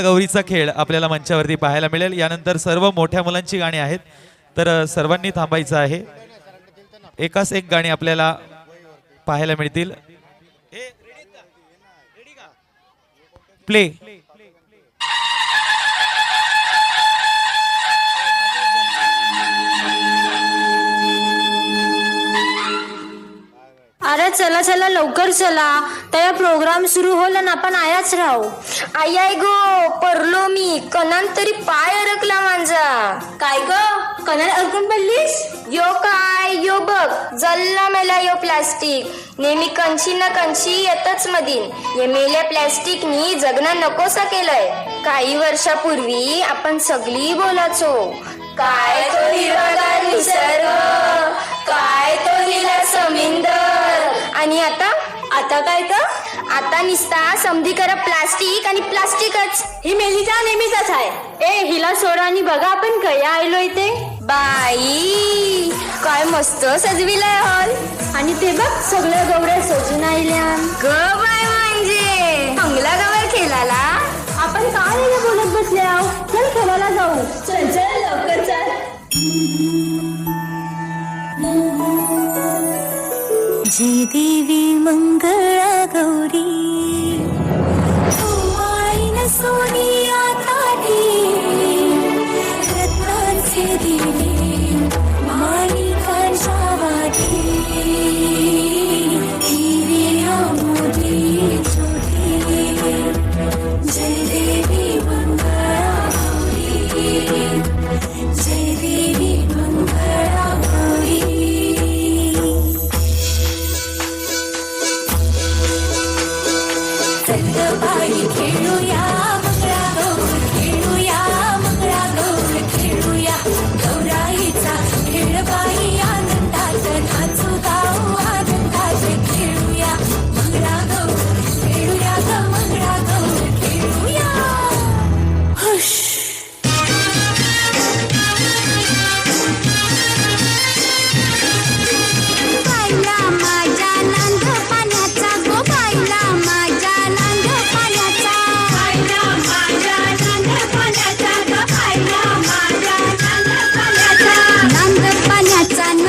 गौरीचा खेळ आपल्याला मंचावरती पाहायला मिळेल। यानंतर सर्व मोठ्या मुलांची गाणी आहेत, तर सर्वांनी थांबायचं आहे। एकास एक गाणी आपल्याला पाहायला मिळतील। प्ले। अरे चला चला लवकर चला, त्या प्रोग्राम सुरू होला ना आपण आयाच राहू। आई आई गो परलो मी, कणान तरी पाय अडकला माझा। काय ग कणान अडकून पडलीस? यो काय यो बघ जल्ला मेला यो प्लास्टिक। नेहमी कंची ना कंची येतच मधीन, या मेल्या प्लास्टिकनी जगणं नकोसा केलंय। काही वर्षापूर्वी आपण सगळी बोलाचो, काय तो हिरवागार निसर्ग, काय तो हिला समुंदर, आणि आता काय तर आता निसता समधी करा प्लास्टिक आणि प्लास्टिकच। ही मेलीचा नेहमीच आहे। ए हिला सोडा आणि बघा आपण कया आलोय ते। बाई काय मस्त सजविलाय हॉल, आणि ते बघ सगळ्या गौऱ्या सजून आल्या ग बाय। म्हणजे चांगला गवर खेळाला आपण काय बोलत बसले आहो, चल खेळायला जाऊ। चल चल लवकर चल। जय देवी मंगळा गौरी, सोनिया ताटी रत्नांचे दिवे माणिकांच्या वाटी, हिरे मोती छोटी। जय देवी मंगळा गौरी, जय देवी मंगळा गौरी। बाई खेळूया मंगळा गौर, खेळूया मंगळा गौर, खेळूया गौराईचा खेळ बाई आनंदात नाचू गाऊ आनंदात। खेळूया मंगळा गौर, खेळूया ग मंगळा गौर, खेळूया। हुश बाईला माझ्या नांद पाण्याचा गो, बाईला माझ्या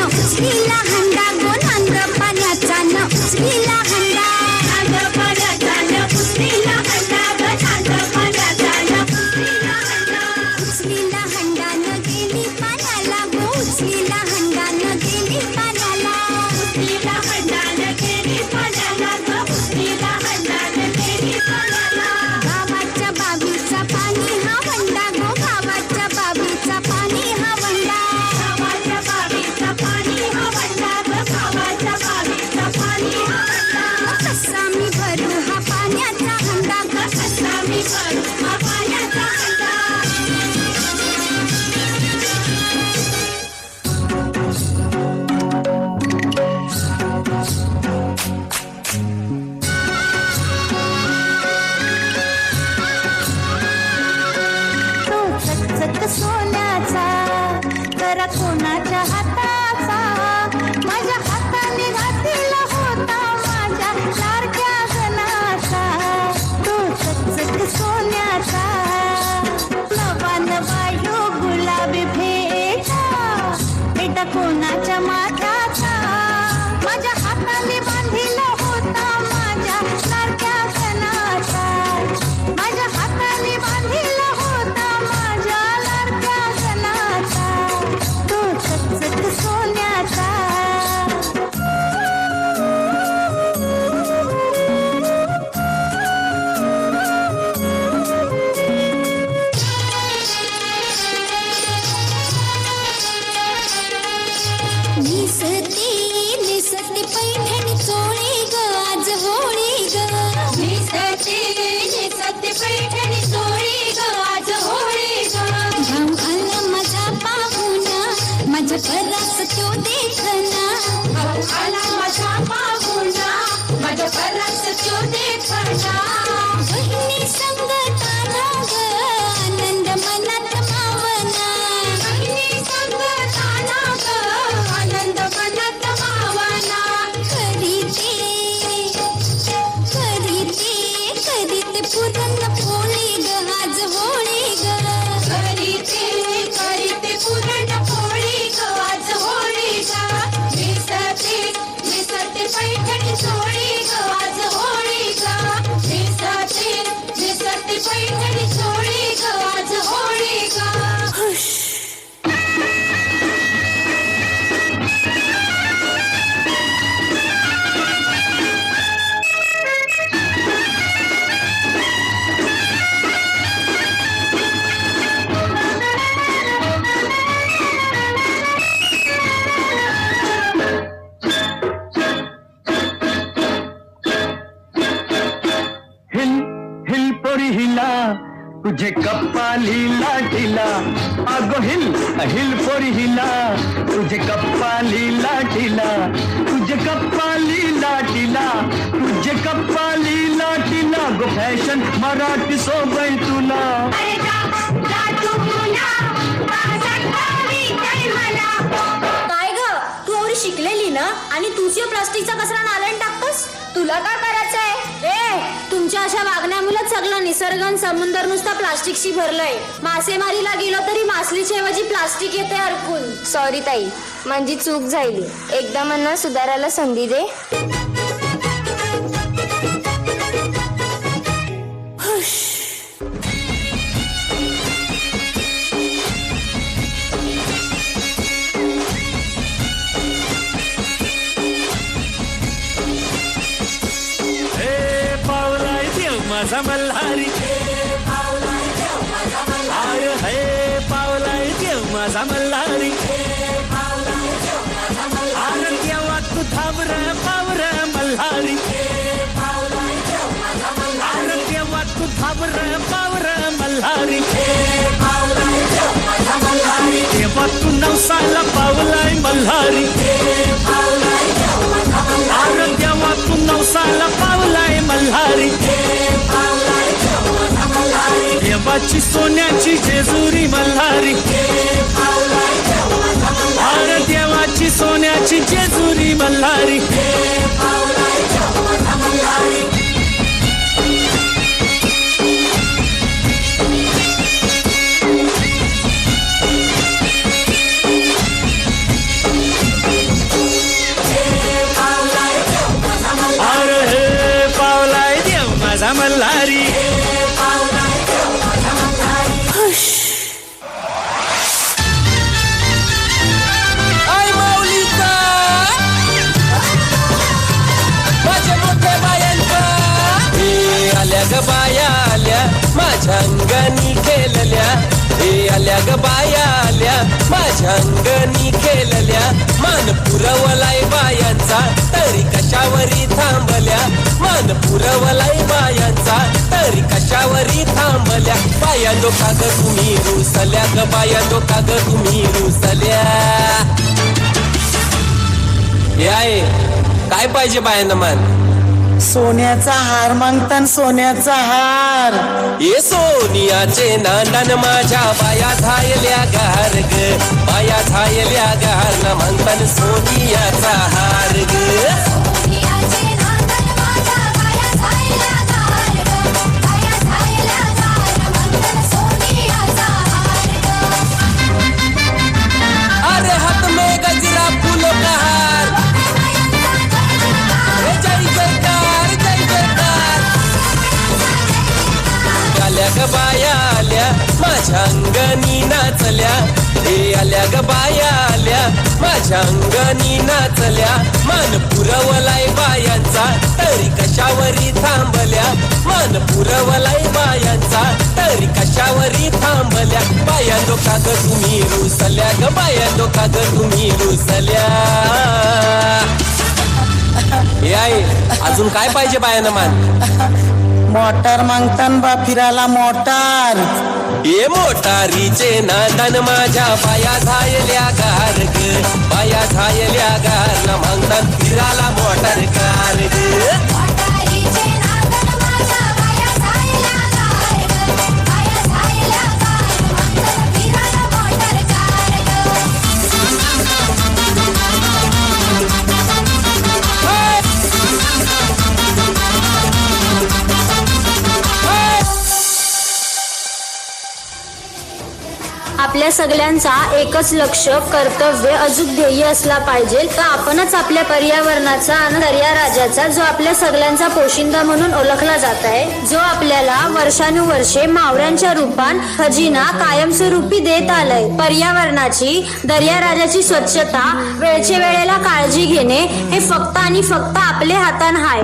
उचलीला हंडा गो, नांद पाण्याचा न उचलीला हंडा, नांद पाण्याचा न उचलीला हंडा ग, नांद पाण्याचा न उचलीला हंडा। उचलीला हंडा न गेली पाण्याला गो, उचलीला हंडा न गेली पाण्याला, उचलीला हंडा न गेली पाण्याला ग, उचलीला हंडा न गेली पाण्याला। गावाच्या बाबीचा पाणी हा वंडा गो, गावाच्या बाबीचा पाणी हा वंडा, गावाच्या बाबीचा पाणी हा वंडा ग, गावाच्या बाबीचा पाणी हा वंडा। कसा मी भरू हा पाण्याचा हंडा ग, कसा मी भरू हा पाण्याचा हंडा। तो चकचक सोन्याचा जरा कोणाच्या हाताचा, माझ्या हाताने घातलेला होता माझ्या लाडक्या गणाचा। तो चकचक सोन्याचा नवा नवा यो गुलाबी भेटा, बेटा कोणाच्या माथ्याचा, माझ्या हाताने बांधिला होता माझ्या लाडक्या गणाचा, माझ्या हाताने बांधिला होता माझ्या लाडक्या गणाचा। तो चकचक सोन्याचा निसती पैठणी चोळी ग, आज होळी ग, निसती पैठणी चोळी ग, आज होळी ग। भाऊ आला माझा पाहुणा, माझ्या परास तो देखना, भाऊ आला माझा पाहुणा, माझ्या परास तो देखना। बहिणी संगताना ग आनंद मनात मावना, बहिणी संगताना ग आनंद मनात मावना। करीते करीते करीते पुरण पोळी ग, आज घरी सोळी ग आज होळी ग हिल हिल पोरी हिला तुझे कप्पाली लाटीला अगो हिल हिल पोरी हिला तुझे कप्पाली लाटीला तुझे कप्पाली लाटीला तुझे कप्पाली लाटीला गो फॅशन मराठी सोबय तुला अरे जा तू मुला माझा खाली काय मला काय ग तू एवढी शिकलेली ना आणि तूच या प्लास्टिकचा कचरा नाल्यात टाकतोस तुला काय करायचंय तुमच्या अशा वागण्यामुळे सगळं निसर्ग आणि समुद्र नुसता प्लास्टिकशी भरलंय मासेमारीला गेलो तरी मासलीच्या ऐवजी प्लास्टिक येते अडकून सॉरी ताई माझी चूक झाली एकदा मला सुधारायला संधी दे माझा मल्हारी आय हे पावलाय देव माझा मल्हारी आर देवा तू धावर पावर मल्हारी आर देवा तू धावर पावर मल्हारी देवा तू नवसाला पावलाय मल्हारी आर देवा तू नवसाला पावलाय मल्हारी देवाची सोन्याची जेजुरी मल्हारी आर देवाची सोन्याची जेजुरी मल्हारी आर हे पावलाय देव माझा मल्हारी ग बाया आल्या माझ्या अंगणी खेळल्या हे आल्या ग बाया आल्या माझ्या अंगणी खेळल्या मान पुरवलाय बायांचा तरी कशावरी थांबल्या मान पुरवलाय बायांचा तरी कशावरी थांबल्या बाया डोका ग तुम्ही रुसल्या ग बाया डोका ग तुम्ही रुसल्या याय काय पाहिजे बायांना मान सोन्याचा हार मागतान सोन्याचा हार ये सोनियाचे नांदन माझ्या बाया झायल्या गार ग बाया झायल्या गार न म्हणतान सोनियाचा हार ग सोनियाचे नांदन माझ्या बाया झायल्या गार ग बाया झायल्या गार म्हणतात सोनियाचा हार ग अरे हाथ में गजरा फूलों का हार जय जयकार जय जयकार आल्या ग बाया आल्या माझ्या अंगणी नाचल्या हे आल्या ग बाया आल्या माझ्या अंगणी नाचल्या मान पुरवलाय बायांचा तरी कशावरी थांबल्या मान पुरवलाय बायांचा तरी कशावरी थांबल्या बायांनो का ग तुम्ही रुसल्या ग बायांनो का ग तुम्ही रुसल्या याय अजून काय पाहिजे बायानं मान मोटार मागतान बा फिरायला मोटार ये मोटारीचे नादन माझ्या बाया झायल्या गार ग बाया झायल्या गार न म्हणतात फिराला मोटार कार ग मोटारीचे नांदन माझ्या बाया झायल्या गार ग बाया झायल्या गार म्हणतात फिरायला मोटार कार आपल्या सगळ्यांचा एकच लक्ष, कर्तव्य, अचूक ध्येय असला पाहिजे तर आपणच आपल्या पर्यावरणाचा आणि दर्याराजाचा, जो आपल्या सगळ्यांचा पोशिंदा म्हणून ओळखला जात आहे, जो आपल्याला वर्षानुवर्षे मावळ्यांच्या रूपान खजिना कायमस्वरूपी देत आलाय, पर्यावरणाची, दर्याराजाची स्वच्छता, वेळच्या वेळेला काळजी घेणे हे फक्त आणि फक्त आपल्या हातान हाय.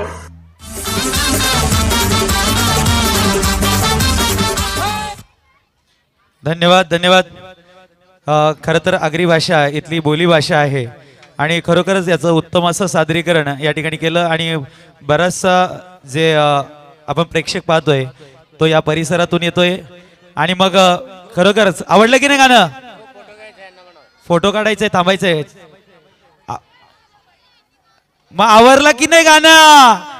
धन्यवाद धन्यवाद. खरं तर आगरी भाषा इथली बोली भाषा आहे आणि खरोखरच याचं उत्तम असं सादरीकरण या ठिकाणी केलं आणि बराचसा जे आपण प्रेक्षक पाहतोय तो या परिसरातून येतोय आणि मग खरोखरच आवडलं की नाही गाणं? फोटो काढायचंय, थांबायचंय. मग आवरलं की नाही गाणं?